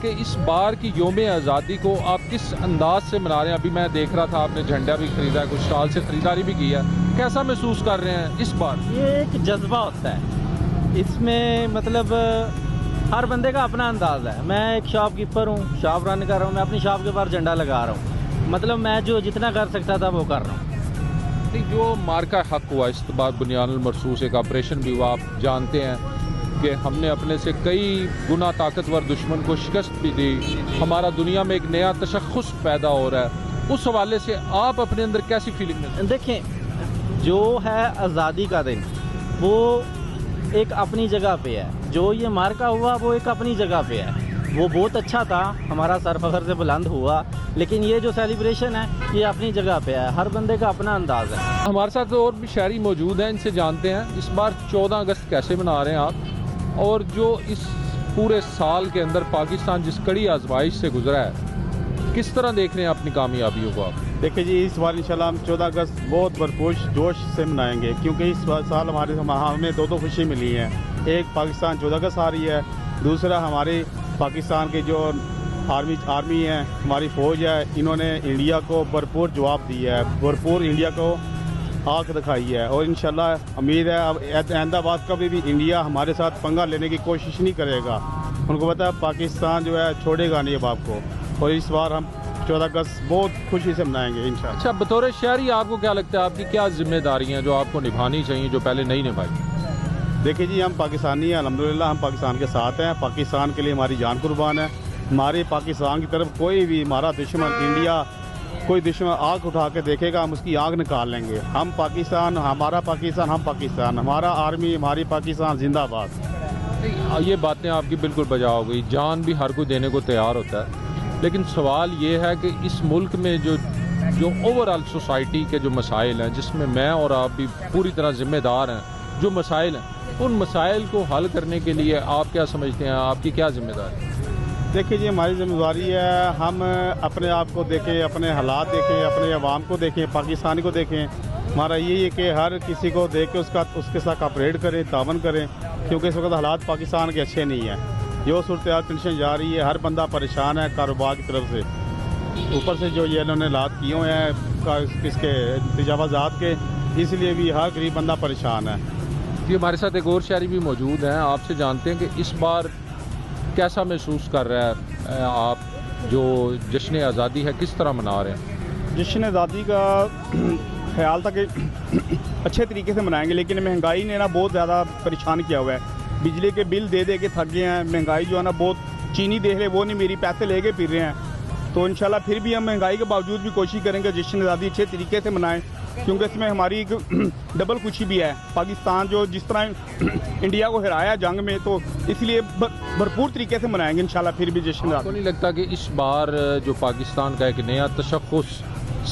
کہ اس بار کی یوم آزادی کو آپ کس انداز سے منا رہے ہیں؟ ابھی میں دیکھ رہا تھا آپ نے جھنڈا بھی خریدا ہے، کچھ اسٹال سے خریداری بھی کی ہے، کیسا محسوس کر رہے ہیں اس بار؟ یہ ایک جذبہ ہوتا ہے، اس میں مطلب ہر بندے کا اپنا انداز ہے. میں ایک شاپ کیپر ہوں، شاپ رن کر رہا ہوں، میں اپنی شاپ کے باہر جھنڈا لگا رہا ہوں. مطلب میں جو جتنا کر سکتا تھا وہ کر رہا ہوں. جو مارکہ حق ہوا اس بار بنیان المرصوص ایک آپریشن بھی ہوا، آپ جانتے ہیں کہ ہم نے اپنے سے کئی گنا طاقتور دشمن کو شکست بھی دی، ہمارا دنیا میں ایک نیا تشخص پیدا ہو رہا ہے، اس حوالے سے آپ اپنے اندر کیسی فیلنگ میں؟ دیکھیں، جو ہے آزادی کا دن وہ ایک اپنی جگہ پہ ہے، جو یہ مارکا ہوا وہ ایک اپنی جگہ پہ ہے، وہ بہت اچھا تھا، ہمارا سر فخر سے بلند ہوا. لیکن یہ جو سیلیبریشن ہے یہ اپنی جگہ پہ ہے، ہر بندے کا اپنا انداز ہے. ہمارے ساتھ اور بھی شہری موجود ہیں، ان سے جانتے ہیں اس بار 14 اگست کیسے منا رہے ہیں آپ، اور جو اس پورے سال کے اندر پاکستان جس کڑی آزمائش سے گزرا ہے کس طرح دیکھ رہے ہیں اپنی کامیابیوں کو آپ؟ دیکھیں جی، اس بار انشاءاللہ ہم 14 اگست بہت بھرپور جوش سے منائیں گے، کیونکہ اس سال ہمیں دو خوشی ملی ہیں. ایک پاکستان 14 اگست آ رہی ہے، دوسرا ہمارے پاکستان کے جو آرمی ہے، ہماری فوج ہے، انہوں نے انڈیا کو بھرپور جواب دیا ہے، بھرپور انڈیا کو آنکھ دکھائی ہے. اور انشاءاللہ امید ہے اب آئندہ بات کبھی بھی انڈیا ہمارے ساتھ پنگا لینے کی کوشش نہیں کرے گا. ان کو پتہ ہے پاکستان جو ہے چھوڑے گا نہیں اب آپ کو، اور اس بار ہم 14 اگست بہت خوشی سے منائیں گے انشاءاللہ. اچھا، بطور شہری آپ کو کیا لگتا ہے، آپ کی کیا ذمہ داری ہیں جو آپ کو نبھانی چاہیے جو پہلے نہیں نبھائی؟ دیکھیں جی، ہم پاکستانی ہیں، الحمدللہ ہم پاکستان کے ساتھ ہیں، پاکستان کے لیے ہماری جان قربان ہے. ہمارے پاکستان کی طرف کوئی بھی ہمارا دشمن انڈیا کوئی دشمن آنکھ اٹھا کے دیکھے گا، ہم اس کی آنکھ نکال لیں گے. ہم پاکستان، ہمارا پاکستان، ہم پاکستان، ہمارا آرمی، ہماری پاکستان زندہ باد. یہ باتیں آپ کی بالکل بجا ہو گئی، جان بھی ہر کوئی دینے کو تیار ہوتا ہے، لیکن سوال یہ ہے کہ اس ملک میں جو اوور آل سوسائٹی کے جو مسائل ہیں، جس میں میں اور آپ بھی پوری طرح ذمہ دار ہیں، جو مسائل ہیں ان مسائل کو حل کرنے کے لیے آپ کیا سمجھتے ہیں، آپ کی کیا ذمہ داری ہے؟ دیکھیں جی، ہماری ذمہ داری ہے ہم اپنے آپ کو دیکھیں، اپنے حالات دیکھیں، اپنے عوام کو دیکھیں، پاکستانی کو دیکھیں. ہمارا یہی ہے کہ ہر کسی کو دیکھ کے اس کے ساتھ کوآپریٹ کریں، تعاون کریں، کیونکہ اس وقت حالات پاکستان کے اچھے نہیں ہیں. جو صورتحال کنڈیشن جا رہی ہے، ہر بندہ پریشان ہے کاروبار کی طرف سے، اوپر سے جو یہ انہوں نے حالات کیے ہوئے ہیں اس کے تجاوزات کے، اس لیے بھی ہر غریب بندہ پریشان ہے. جی، ہمارے ساتھ ایک اور شہری بھی موجود ہیں، آپ سے جانتے ہیں کہ اس بار کیسا محسوس کر رہا ہے آپ، جو جشن آزادی ہے کس طرح منا رہے ہیں؟ جشن آزادی کا خیال تھا کہ اچھے طریقے سے منائیں گے، لیکن مہنگائی نے نا بہت زیادہ پریشان کیا ہوا ہے. بجلی کے بل دے کے تھک گئے ہیں. مہنگائی جو ہے نا بہت، چینی دیکھ لے وہ نہیں میری پیسے لے کے پھر رہے ہیں. تو انشاءاللہ پھر بھی ہم مہنگائی کے باوجود بھی کوشش کریں گے جشن آزادی اچھے طریقے سے منائیں، کیونکہ اس میں ہماری ایک ڈبل خوشی بھی ہے. پاکستان جو جس طرح انڈیا کو ہرایا جنگ میں، تو اس لیے بھرپور طریقے سے منائیں گے انشاءاللہ پھر بھی جشن آپ کو آزادی. نہیں لگتا کہ اس بار جو پاکستان کا ایک نیا تشخص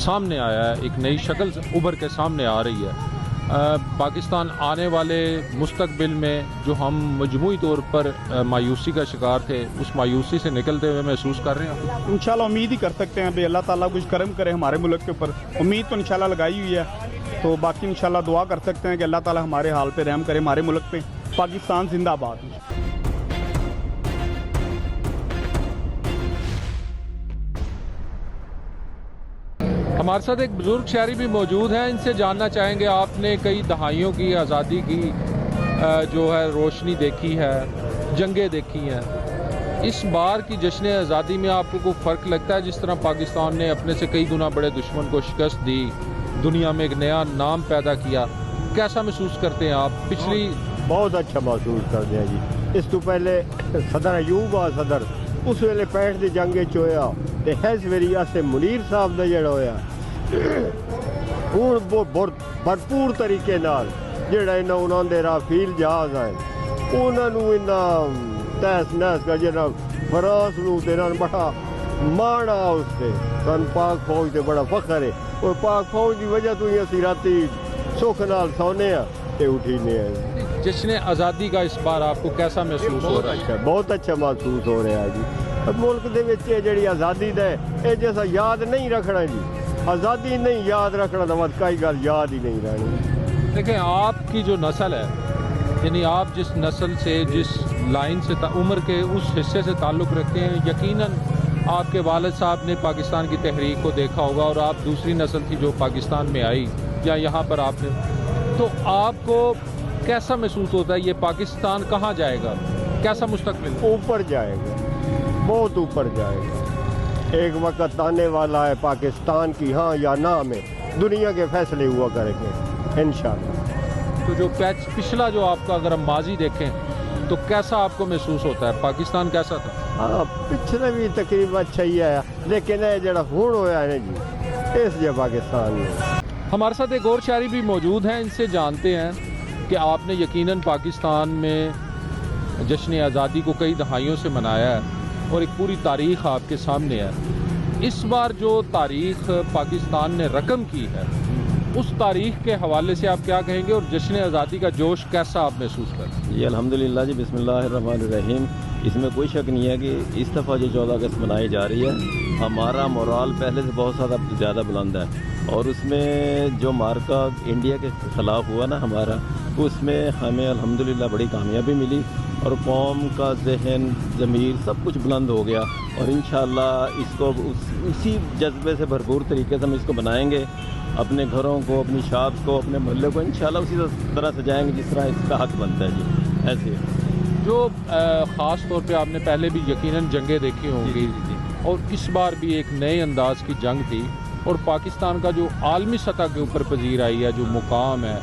سامنے آیا ہے، ایک نئی شکل ابھر کے سامنے آ رہی ہے، پاکستان آنے والے مستقبل میں جو ہم مجموعی طور پر مایوسی کا شکار تھے، اس مایوسی سے نکلتے ہوئے محسوس کر رہے ہیں؟ انشاءاللہ امید ہی کر سکتے ہیں بھائی اللہ تعالیٰ کچھ کرم کرے ہمارے ملک کے اوپر. امید تو انشاءاللہ لگائی ہوئی ہے، تو باقی انشاءاللہ دعا کر سکتے ہیں کہ اللہ تعالیٰ ہمارے حال پہ رحم کرے، ہمارے ملک پہ. پاکستان زندہ باد. ہمارے ساتھ ایک بزرگ شہری بھی موجود ہیں، ان سے جاننا چاہیں گے، آپ نے کئی دہائیوں کی آزادی کی جو ہے روشنی دیکھی ہے، جنگیں دیکھی ہیں، اس بار کی جشن آزادی میں آپ کو کوئی فرق لگتا ہے؟ جس طرح پاکستان نے اپنے سے کئی گنا بڑے دشمن کو شکست دی، دنیا میں ایک نیا نام پیدا کیا، کیسا محسوس کرتے ہیں آپ؟ پچھلی بہت اچھا محسوس کرتے ہیں جی. اس تو پہلے صدر ایوب آ صدر اس ویلے 65 دی جنگ ہویا تے اس ویری سے منیر صاحب دا جڑا ہویا ہوں بھرپور طریقے نال جڑا انہوں دے رافیل جہاز آئے انہوں تحس نحس کر جنا فرانس نو تے بڑا مانا اس سے سن پاک فوج تے بڑا فخر ہے. اور پاک فوج دی وجہ تو ہی اسی راتی سکھ نال سونے ہاں تے اٹھینے ہیں. جشن آزادی کا اس بار آپ کو کیسا محسوس ہو رہا ہے؟ بہت اچھا محسوس ہو رہا ہے جی. ملک دے وچ جڑی آزادی دے اے جیسا یاد نہیں رکھنا جی، آزادی نہیں یاد رکھنا تو مت کئی گل یاد ہی نہیں رہنی. دیکھیں، آپ کی جو نسل ہے یعنی آپ جس نسل سے, جس لائن سے, عمر کے اس حصے سے تعلق رکھتے ہیں, یقیناً آپ کے والد صاحب نے پاکستان کی تحریک کو دیکھا ہوگا اور آپ دوسری نسل تھی جو پاکستان میں آئی یا یہاں پر آپ نے, تو آپ کو کیسا محسوس ہوتا ہے یہ پاکستان کہاں جائے گا, کیسا مستقبل؟ اوپر جائے گا, بہت اوپر جائے گا. ایک وقت آنے والا ہے پاکستان کی ہاں یا نہ میں دنیا کے فیصلے ہوا کریں گے انشاءاللہ. تو جو پچھلا جو آپ کا اگر ہم ماضی دیکھیں تو کیسا آپ کو محسوس ہوتا ہے, پاکستان کیسا تھا؟ ہاں پچھلے بھی تقریباً اچھا ہی آیا, لیکن یہ جڑا ہون ہویا ہے جی اس جگہ پاکستان میں. ہمارے ساتھ ایک اور شاعری بھی موجود ہیں, ان سے جانتے ہیں کہ آپ نے یقیناً پاکستان میں جشن آزادی کو کئی دہائیوں سے منایا ہے اور ایک پوری تاریخ آپ کے سامنے ہے. اس بار جو تاریخ پاکستان نے رقم کی ہے اس تاریخ کے حوالے سے آپ کیا کہیں گے اور جشن آزادی کا جوش کیسا آپ محسوس کریں؟ جی الحمدللہ جی, بسم اللہ الرحمن الرحیم. اس میں کوئی شک نہیں ہے کہ اس دفعہ جو 14 اگست منائی جا رہی ہے ہمارا مورال پہلے سے بہت زیادہ بلند ہے, اور اس میں جو مارکا انڈیا کے خلاف ہوا نا ہمارا, اس میں ہمیں الحمدللہ بڑی کامیابی ملی اور قوم کا ذہن ضمیر سب کچھ بلند ہو گیا, اور انشاءاللہ اس کو اسی جذبے سے بھرپور طریقے سے ہم اس کو بنائیں گے. اپنے گھروں کو, اپنی شاپس کو, اپنے محلے کو انشاءاللہ اسی طرح سجائیں گے جس طرح اس کا حق بنتا ہے جی. ایسے جو خاص طور پہ آپ نے پہلے بھی یقیناً جنگیں دیکھی ہوں گی اور اس بار بھی ایک نئے انداز کی جنگ تھی, اور پاکستان کا جو عالمی سطح کے اوپر پذیر آئی ہے جو مقام ہے,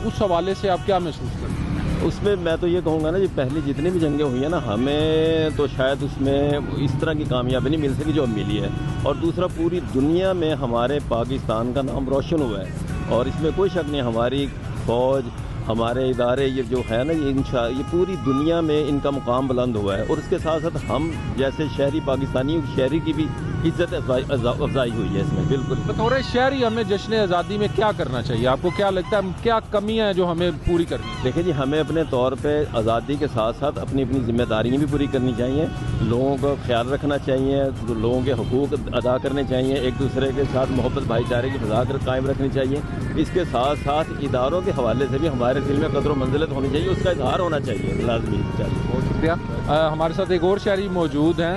اس حوالے سے آپ کیا محسوس کرتے ہیں؟ اس میں میں تو یہ کہوں گا نا جی, پہلی جتنی بھی جنگیں ہوئی ہیں نا ہمیں تو شاید اس میں اس طرح کی کامیابی نہیں مل سکی جو اب ملی ہے, اور دوسرا پوری دنیا میں ہمارے پاکستان کا نام روشن ہوا ہے, اور اس میں کوئی شک نہیں ہماری فوج, ہمارے ادارے یہ جو ہے نا یہ پوری دنیا میں ان کا مقام بلند ہوا ہے, اور اس کے ساتھ ساتھ ہم جیسے شہری پاکستانی شہری کی بھی عزت افزائی ہوئی ہے اس میں. بالکل بطور شہری ہمیں جشن آزادی میں کیا کرنا چاہیے, آپ کو کیا لگتا ہے کیا کمیاں ہیں جو ہمیں پوری کرنی ہے؟ دیکھیں جی, ہمیں اپنے طور پہ آزادی کے ساتھ ساتھ اپنی ذمہ داریاں بھی پوری کرنی چاہیے, لوگوں کا خیال رکھنا چاہیے, لوگوں کے حقوق ادا کرنے چاہیے, ایک دوسرے کے ساتھ محبت بھائی چارے کی فضا قائم رکھنی چاہیے. اس کے ساتھ ساتھ اداروں کے حوالے سے بھی ہمارے دل میں قدر و منزلت ہونی چاہیے, اس کا اظہار ہونا چاہیے لازمی. بہت شکریہ. ہمارے ساتھ ایک اور شاعری موجود ہیں,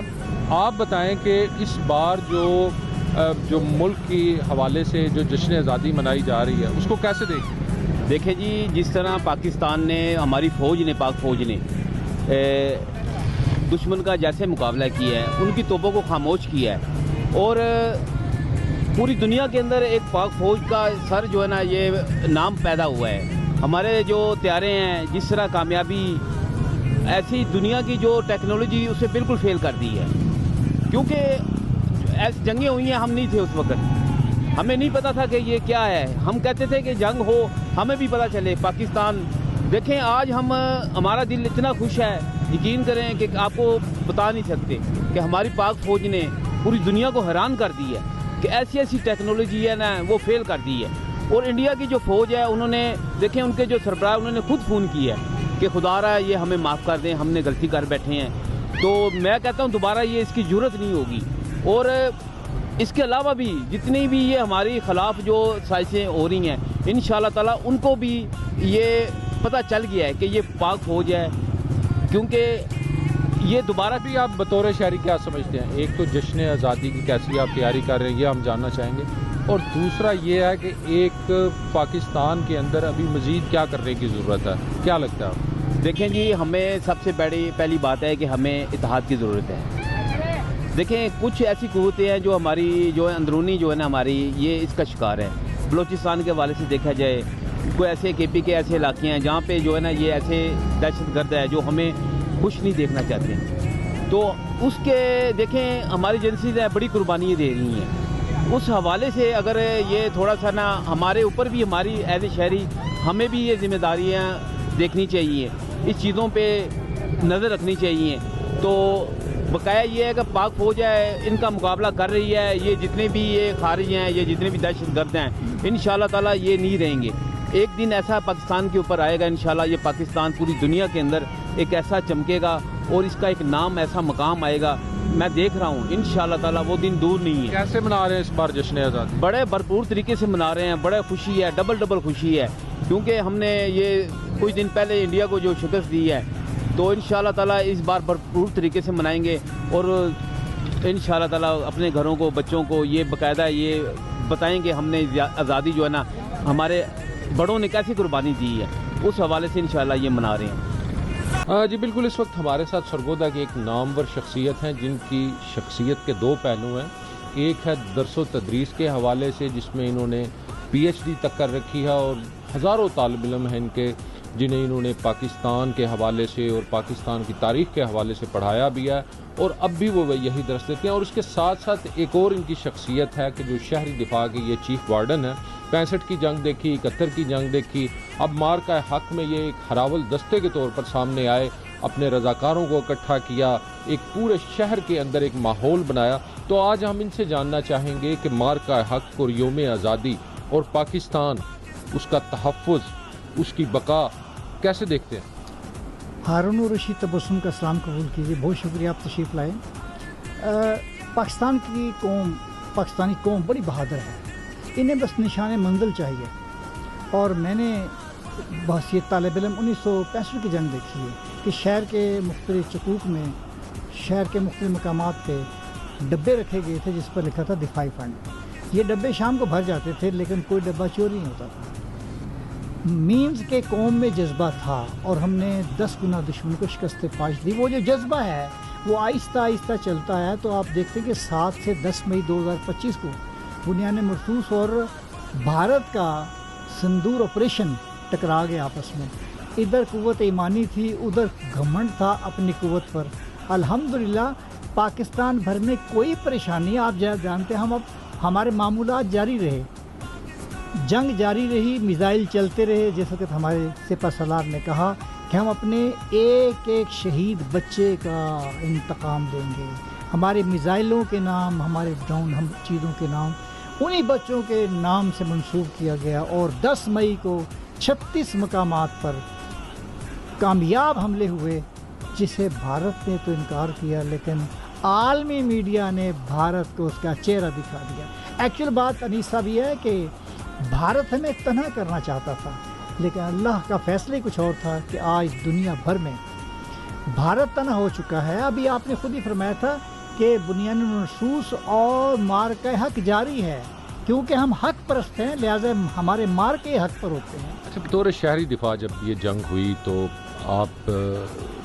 آپ بتائیں کہ اس بار جو ملک کی حوالے سے جو جشن آزادی منائی جا رہی ہے اس کو کیسے دیکھیں؟ دیکھیں جی, جس طرح پاکستان نے, ہماری فوج نے, پاک فوج نے دشمن کا جیسے مقابلہ کیا ہے, ان کی توپوں کو خاموش کیا ہے, اور پوری دنیا کے اندر ایک پاک فوج کا سر جو ہے نا یہ نام پیدا ہوا ہے. ہمارے جو طیارے ہیں جس طرح کامیابی, ایسی دنیا کی جو ٹیکنالوجی اسے بالکل فیل کر دی ہے, کیونکہ ایسی جنگیں ہوئی ہیں, ہم نہیں تھے اس وقت, ہمیں نہیں پتہ تھا کہ یہ کیا ہے. ہم کہتے تھے کہ جنگ ہو ہمیں بھی پتہ چلے. پاکستان دیکھیں آج ہمارا دل اتنا خوش ہے, یقین کریں کہ آپ کو بتا نہیں سکتے کہ ہماری پاک فوج نے پوری دنیا کو حیران کر دی ہے کہ ایسی ٹیکنالوجی ہے نا وہ فیل کر دی ہے. اور انڈیا کی جو فوج ہے انہوں نے دیکھیں, ان کے جو سربراہ انہوں نے خود فون کیا ہے کہ خدا رہا یہ ہمیں معاف کر دیں, ہم نے غلطی کر بیٹھے ہیں. تو میں کہتا ہوں دوبارہ یہ اس کی ضرورت نہیں ہوگی. اور اس کے علاوہ بھی جتنی بھی یہ ہماری خلاف جو سازشیں ہو رہی ہیں انشاءاللہ تعالیٰ ان کو بھی یہ پتہ چل گیا ہے کہ یہ پاک فوج ہے, کیونکہ یہ دوبارہ بھی. آپ بطور شہری کیا سمجھتے ہیں, ایک تو جشن آزادی کی کیسی آپ تیاری کر رہے ہیں یہ ہم جاننا چاہیں گے, اور دوسرا یہ ہے کہ ایک پاکستان کے اندر ابھی مزید کیا کرنے کی ضرورت ہے, کیا لگتا ہے آپ؟ دیکھیں جی, ہمیں سب سے پہلی بات ہے کہ ہمیں اتحاد کی ضرورت ہے. دیکھیں کچھ ایسی قوتیں ہیں جو ہماری جو اندرونی جو ہے نا ہماری یہ اس کا شکار ہے. بلوچستان کے حوالے سے دیکھا جائے, کوئی ایسے کے پی کے ایسے علاقے ہیں جہاں پہ جو ہے نا یہ ایسے دہشت گرد ہے جو ہمیں خوش نہیں دیکھنا چاہتے ہیں. تو اس کے دیکھیں ہماری ایجنسیز ہیں بڑی قربانیاں دے رہی ہیں. اس حوالے سے اگر یہ تھوڑا سا نا ہمارے اوپر بھی, ہماری ایز اے شہری ہمیں بھی یہ ذمہ داریاں دیکھنی چاہیے, اس چیزوں پہ نظر رکھنی چاہیے. تو بقایا یہ ہے کہ پاک فوج ہے ان کا مقابلہ کر رہی ہے, یہ جتنے بھی یہ خارج ہیں, یہ جتنے بھی دہشت گرد ہیں انشاءاللہ تعالیٰ یہ نہیں رہیں گے. ایک دن ایسا پاکستان کے اوپر آئے گا انشاءاللہ, یہ پاکستان پوری دنیا کے اندر ایک ایسا چمکے گا اور اس کا ایک نام ایسا مقام آئے گا. میں دیکھ رہا ہوں انشاءاللہ تعالیٰ وہ دن دور نہیں ہے. کیسے منا رہے ہیں اس بار جشن آزادی؟ بڑے بھرپور طریقے سے منا رہے ہیں, بڑے خوشی ہے, ڈبل خوشی ہے. کیونکہ ہم نے یہ کچھ دن پہلے انڈیا کو جو شکست دی ہے تو انشاءاللہ تعالیٰ اس بار بھرپور طریقے سے منائیں گے اور انشاءاللہ تعالیٰ اپنے گھروں کو بچوں کو یہ باقاعدہ یہ بتائیں گے ہم نے آزادی جو ہے نا ہمارے بڑوں نے کیسی قربانی دی ہے، اس حوالے سے انشاءاللہ یہ منا رہے ہیں۔ جی بالکل، اس وقت ہمارے ساتھ سرگودا کی ایک نامور شخصیت ہیں جن کی شخصیت کے دو پہلو ہیں۔ ایک ہے درس و تدریس کے حوالے سے جس میں انہوں نے پی ایچ ڈی تک کر رکھی ہے اور ہزاروں طالب علم ہیں ان کے جنہیں انہوں نے پاکستان کے حوالے سے اور پاکستان کی تاریخ کے حوالے سے پڑھایا بھی ہے اور اب بھی وہ یہی درس دیتے ہیں۔ اور اس کے ساتھ ساتھ ایک اور ان کی شخصیت ہے کہ جو شہری دفاع کے یہ چیف وارڈن ہے۔ 65 کی جنگ دیکھی، 71 کی جنگ دیکھی، اب مارکہ حق میں یہ ایک ہراول دستے کے طور پر سامنے آئے، اپنے رضاکاروں کو اکٹھا کیا، ایک پورے شہر کے اندر ایک ماحول بنایا۔ تو آج ہم ان سے جاننا چاہیں گے کہ مارکہ حق اور یوم آزادی اور پاکستان، اس کا تحفظ، اس کی بقا کیسے دیکھتے ہیں؟ ہارون رشید تبسم کا سلام قبول کیجیے، بہت شکریہ آپ تشریف لائے۔ پاکستان کی قوم، پاکستانی قوم بڑی بہادر ہے، انہیں بس نشان منزل چاہیے۔ اور میں نے بحیثیت طالب علم 1965 کی جنگ دیکھی ہے کہ شہر کے مختلف چکوک میں، شہر کے مختلف مقامات پہ ڈبے رکھے گئے تھے جس پر لکھا تھا دفاعی فنڈ۔ یہ ڈبے شام کو بھر جاتے تھے لیکن کوئی ڈبہ چوری نہیں ہوتا تھا۔ مینز کے قوم میں جذبہ تھا اور ہم نے 10 گنا دشمن کو شکست پاش دی۔ وہ جو جذبہ ہے وہ آہستہ آہستہ چلتا ہے، تو آپ دیکھتے ہیں کہ 7 سے 10 مئی 2025 کو بنیاد مرصوص اور بھارت کا سندور آپریشن ٹکرا گئے آپس میں۔ ادھر قوت ایمانی تھی، ادھر گھمنڈ تھا اپنی قوت پر۔ الحمدللہ پاکستان بھر میں کوئی پریشانی، آپ جانتے ہیں، ہمارے معمولات جاری رہے، جنگ جاری رہی، میزائل چلتے رہے۔ جس وقت ہمارے سپہ سالار نے کہا کہ ہم اپنے ایک ایک شہید بچے کا انتقام لیں گے، ہمارے میزائلوں کے نام، ہمارے ڈرون ہم چیزوں کے نام انہی بچوں کے نام سے منسوب کیا گیا۔ اور 10 مئی کو 36 مقامات پر کامیاب حملے ہوئے، جسے بھارت نے تو انکار کیا لیکن عالمی میڈیا نے بھارت کو اس کا چہرہ دکھا دیا۔ ایکچوئل بات انیس صاحب یہ ہے کہ بھارت ہمیں تنہا کرنا چاہتا تھا لیکن اللہ کا فیصلہ کچھ اور تھا کہ آج دنیا بھر میں بھارت تنہا ہو چکا ہے۔ ابھی آپ نے خود ہی فرمایا تھا کہ بنیاد مرصوص اور مارکہ حق جاری ہے، کیونکہ ہم حق پرست ہیں لہٰذا ہمارے مارکے حق پر ہوتے ہیں۔ اچھا، بطور شہری دفاع جب یہ جنگ ہوئی تو آپ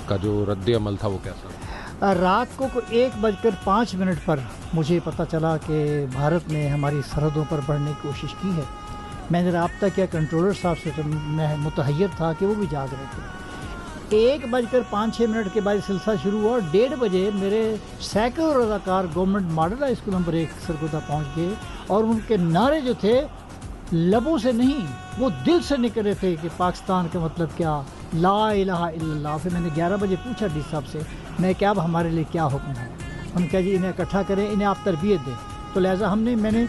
کا جو رد عمل تھا وہ کیسا؟ رات کو 1:05 پر مجھے پتہ چلا کہ بھارت نے ہماری سرحدوں پر بڑھنے کی کوشش کی ہے۔ میں نے رابطہ کیا کنٹرولر صاحب سے، تو میں متحیر تھا کہ وہ بھی جاگ رہے تھے۔ 1:05 کے بعد سلسلہ شروع ہوا اور 1:30 بجے میرے سینکڑوں رضاکار government model high school number 1 Sargodha پہنچ گئے اور ان کے نعرے جو تھے لبوں سے نہیں، وہ دل سے نکل رہے تھے کہ پاکستان کا مطلب کیا، لا الہ الا اللہ۔ پھر میں نے 11 بجے پوچھا ڈی صاحب سے، میں کیا اب ہمارے لیے کیا حکم ہے؟ انہوں نے کہا جی انہیں اکٹھا کریں، انہیں آپ تربیت دیں۔ تو لہٰذا میں نے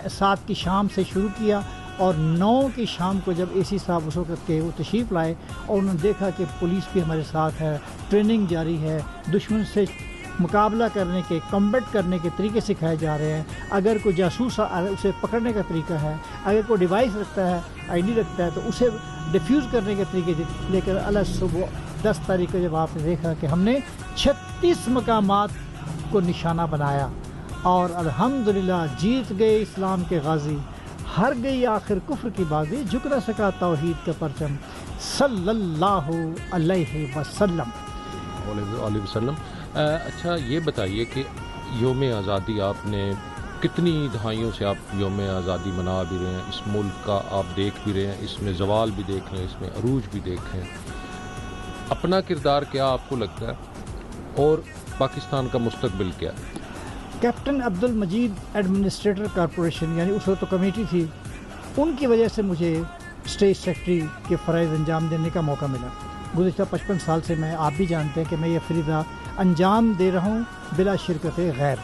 7 کی شام سے شروع کیا اور 9 کی شام کو جب اے سی صاحب اس وقت کے وہ تشریف لائے اور انہوں نے دیکھا کہ پولیس بھی ہمارے ساتھ ہے، ٹریننگ جاری ہے، دشمن سے مقابلہ کرنے کے، کمبیٹ کرنے کے طریقے سکھائے جا رہے ہیں۔ اگر کوئی جاسوس اسے پکڑنے کا طریقہ ہے، اگر کوئی ڈیوائس رکھتا ہے، آئی ڈی رکھتا ہے تو اسے ڈیفیوز کرنے کے طریقے سے۔ لیکن اللہ صبح 10 تاریخ کو جب آپ نے دیکھا کہ ہم نے 36 مقامات کو نشانہ بنایا اور الحمدللہ جیت گئے اسلام کے غازی، ہر گئی آخر کفر کی بازی، جھک نہ سکا توحید کا پرچم، صلی اللہ علیہ وسلم۔ اچھا یہ بتائیے کہ یوم آزادی آپ نے کتنی دہائیوں سے آپ یوم آزادی منا بھی رہے ہیں، اس ملک کا آپ دیکھ بھی رہے ہیں، اس میں زوال بھی دیکھ رہے ہیں، اس میں عروج بھی دیکھ رہے ہیں۔ اپنا کردار کیا آپ کو لگتا ہے اور پاکستان کا مستقبل کیا ہے؟ Captain Abdul Majeed administrator corporation, یعنی اس وقت تو کمیٹی تھی، ان کی وجہ سے مجھے اسٹیٹ سیکرٹری کے فرائض انجام دینے کا موقع ملا۔ گزشتہ 55 سال سے میں، آپ بھی جانتے ہیں کہ میں یہ فریضہ انجام دے رہا ہوں بلا شرکت غیر۔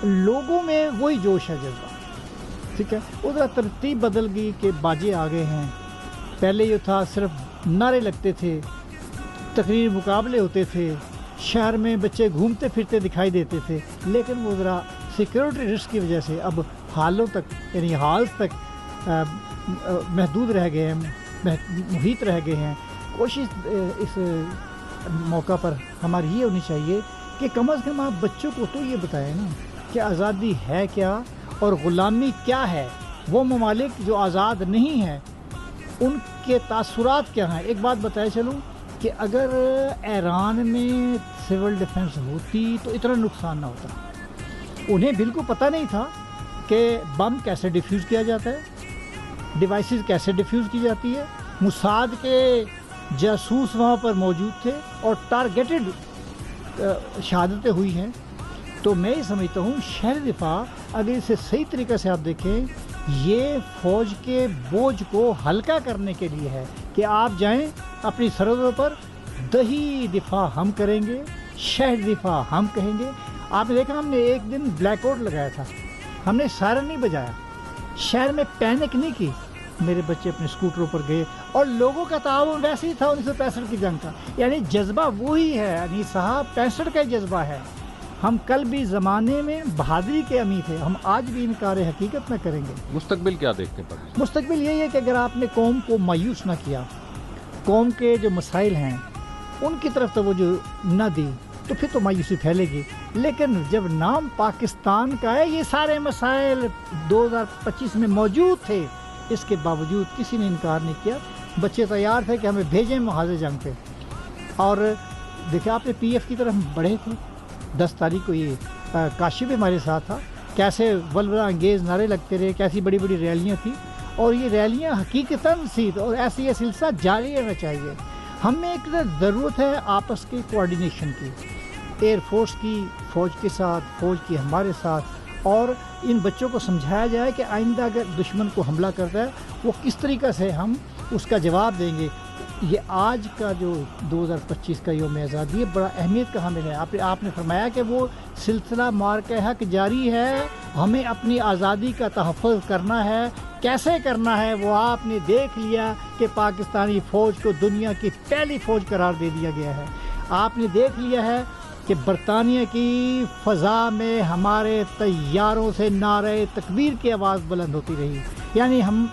لوگوں میں وہی جوش ہے، جذبہ، ٹھیک ہے۔ ادھر ترتیب بدل گئی کہ باجے آ گئے ہیں۔ پہلے یہ تھا صرف نعرے لگتے تھے، تقریر مقابلے ہوتے تھے، شہر میں بچے گھومتے پھرتے دکھائی دیتے تھے، لیکن وہ ذرا سیکیورٹی رسک کی وجہ سے اب حالوں تک، یعنی ہالز تک محدود رہ گئے ہیں, محیط رہ گئے ہیں. کوشش اس موقع پر ہماری یہ ہونی چاہیے کہ کم از کم آپ بچوں کو تو یہ بتائیں نا کہ آزادی ہے کیا اور غلامی کیا ہے. وہ ممالک جو آزاد نہیں ہیں ان کے تاثرات کیا ہیں. ایک بات بتائے چلوں کہ اگر ایران میں سول ڈیفنس ہوتی تو اتنا نقصان نہ ہوتا. انہیں بالکل پتہ نہیں تھا کہ بم کیسے ڈیفیوز کیا جاتا ہے, ڈیوائسز کیسے ڈیفیوز کی جاتی ہے. موساد کے جاسوس وہاں پر موجود تھے اور ٹارگیٹڈ شہادتیں ہوئی ہیں. تو میں یہ سمجھتا ہوں شہر دفاع اگر اسے صحیح طریقے سے آپ دیکھیں یہ فوج کے بوجھ کو ہلکا کرنے کے لیے ہے کہ آپ جائیں اپنی سرحدوں پر, دہی دفاع ہم کریں گے, شہر دفاع ہم کہیں گے. آپ نے دیکھا ہم نے ایک دن بلیک آؤٹ لگایا تھا, ہم نے سائرن نہیں بجایا, شہر میں پینک نہیں کی, میرے بچے اپنے اسکوٹروں پر گئے اور لوگوں کا تعاون ویسے ہی تھا 1965 کی جنگ کا. یعنی جذبہ وہی ہے انیس صاحب, 65 کا جذبہ ہے. ہم کل بھی زمانے میں بہادری کے امی تھے, ہم آج بھی انکار حقیقت نہ کریں گے. مستقبل کیا دیکھتے ہیں پاکستان؟ مستقبل یہی ہے کہ اگر آپ نے قوم کو مایوس نہ کیا, قوم کے جو مسائل ہیں ان کی طرف توجہ نہ دی تو پھر تو مایوسی پھیلے گی. لیکن جب نام پاکستان کا ہے, یہ سارے مسائل 2025 میں موجود تھے, اس کے باوجود کسی نے انکار نہیں کیا. بچے تیار تھے کہ ہمیں بھیجیں محاذ جنگ پہ. اور دیکھیں آپ نے پی ایف کی طرف بڑھے تھے, 10 تاریخ کو یہ کاشی بھی ہمارے ساتھ تھا, کیسے ولولہ انگیز نعرے لگتے رہے, کیسی بڑی بڑی ریلیاں تھیں اور یہ ریلیاں حقیقتاً سی, اور ایسی یہ سلسلہ جاری رہنا چاہیے. ہمیں ایک ضرورت ہے آپس کی کوآرڈینیشن کی, ایئر فورس کی فوج کے ساتھ, فوج کی ہمارے ساتھ, اور ان بچوں کو سمجھایا جائے کہ آئندہ اگر دشمن کو حملہ کرتا ہے وہ کس طریقے سے ہم اس کا جواب دیں گے. یہ آج کا جو 2025 کا یوم آزادی ہے بڑا اہمیت کا حامل ہے. آپ نے فرمایا کہ وہ سلسلہ مارکہ حق جاری ہے, ہمیں اپنی آزادی کا تحفظ کرنا ہے. کیسے کرنا ہے وہ آپ نے دیکھ لیا کہ پاکستانی فوج کو دنیا کی پہلی فوج قرار دے دیا گیا ہے. آپ نے دیکھ لیا ہے کہ برطانیہ کی فضا میں ہمارے طیاروں سے نعرے تکبیر کی آواز بلند ہوتی رہی. یعنی ہم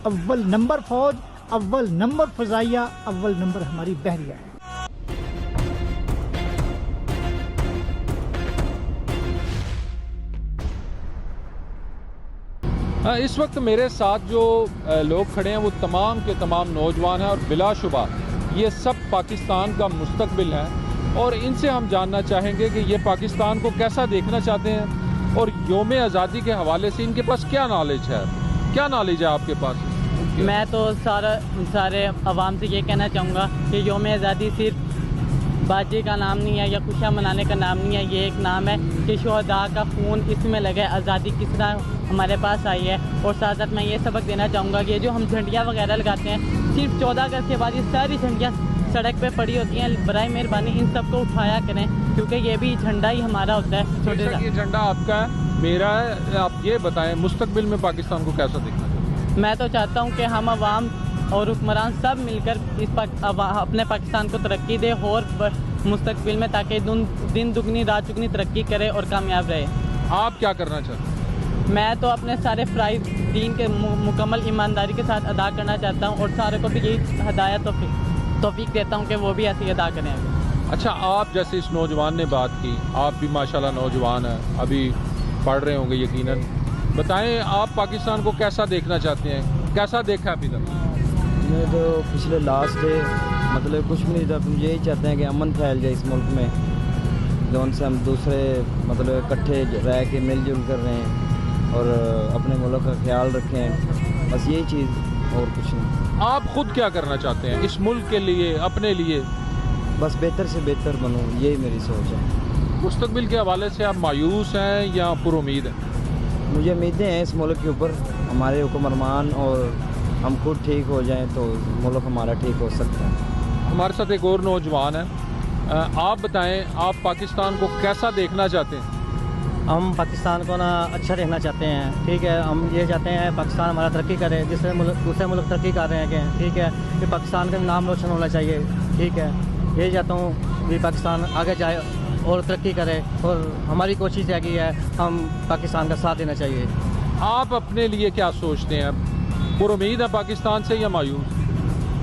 اول نمبر فوج, اول نمبر فضائیہ, اول نمبر ہماری بحریہ ہے. اس وقت میرے ساتھ جو لوگ کھڑے ہیں وہ تمام کے تمام نوجوان ہیں اور بلا شبہ یہ سب پاکستان کا مستقبل ہے, اور ان سے ہم جاننا چاہیں گے کہ یہ پاکستان کو کیسا دیکھنا چاہتے ہیں اور یوم آزادی کے حوالے سے ان کے پاس کیا نالج ہے. کیا نالج ہے آپ کے پاس؟ میں تو سارے عوام سے یہ کہنا چاہوں گا کہ یوم آزادی صرف باجے کا نام نہیں ہے یا خوشیاں منانے کا نام نہیں ہے, یہ ایک نام ہے کہ شہداء کا خون اس میں لگا ہے, آزادی کس طرح ہمارے پاس آئی ہے. اور ساتھ ساتھ میں یہ سبق دینا چاہوں گا کہ جو ہم جھنڈیاں وغیرہ لگاتے ہیں صرف 14 اگست کے بعد یہ ساری جھنڈیاں سڑک پہ پڑی ہوتی ہیں, برائے مہربانی ان سب کو اٹھایا کریں کیونکہ یہ بھی جھنڈا ہی ہمارا ہوتا ہے. چھوٹے یہ جھنڈا آپ کا ہے, میرا ہے. آپ یہ بتائیں مستقبل میں پاکستان کو کیسا دیکھنا چاہتے ہیں؟ میں تو چاہتا ہوں کہ ہم عوام اور حکمران سب مل کر اپنے پاکستان کو ترقی دے اور مستقبل میں تاکہ دن دگنی رات چگنی ترقی کرے اور کامیاب رہے. آپ کیا کرنا چاہتے ہیں؟ میں تو اپنے سارے فرائض دین کے مکمل ایمانداری کے ساتھ ادا کرنا چاہتا ہوں اور سارے کو بھی یہی ہدایت توفیق دیتا ہوں کہ وہ بھی ایسے ادا کریں. اچھا, آپ جیسے اس نوجوان نے بات کی, آپ بھی ماشاءاللہ نوجوان ہیں, ابھی پڑھ رہے ہوں گے یقیناً, بتائیں آپ پاکستان کو کیسا دیکھنا چاہتے ہیں, کیسا دیکھا ابھی تک؟ میں تو پچھلے لاسٹ ڈے مطلب کچھ بھی نہیں تھا, ہم یہی چاہتے ہیں کہ امن پھیل جائے اس ملک میں, جون سے ہم دوسرے مطلب اکٹھے رہ کے مل جل کر رہے ہیں اور اپنے ملک کا خیال رکھیں, بس یہی چیز اور کچھ نہیں. آپ خود کیا کرنا چاہتے ہیں اس ملک کے لیے, اپنے لیے؟ بس بہتر سے بہتر بنوں, یہی میری سوچ ہے. مستقبل کے حوالے سے آپ مایوس ہیں یا پر امید ہیں؟ مجھے امیدیں ہیں اس ملک کے اوپر, ہمارے حکمران اور ہم خود ٹھیک ہو جائیں تو ملک ہمارا ٹھیک ہو سکتا ہے. ہمارے ساتھ ایک اور نوجوان ہے, آپ بتائیں آپ پاکستان کو کیسا دیکھنا چاہتے ہیں؟ ہم پاکستان کو اچھا دیکھنا چاہتے ہیں, ٹھیک ہے. ہم یہ چاہتے ہیں پاکستان ہمارا ترقی کرے, جس سے دوسرے ملک ترقی کر رہے ہیں, ٹھیک ہے, کہ پاکستان کا نام روشن ہونا چاہیے, ٹھیک ہے. یہی چاہتا ہوں کہ پاکستان آگے جائے اور ترقی کرے, اور ہماری کوشش ہے کہ ہم پاکستان کا ساتھ دینا چاہیے. آپ اپنے لیے کیا سوچتے ہیں پر امید ہے پاکستان سے یا مایوس؟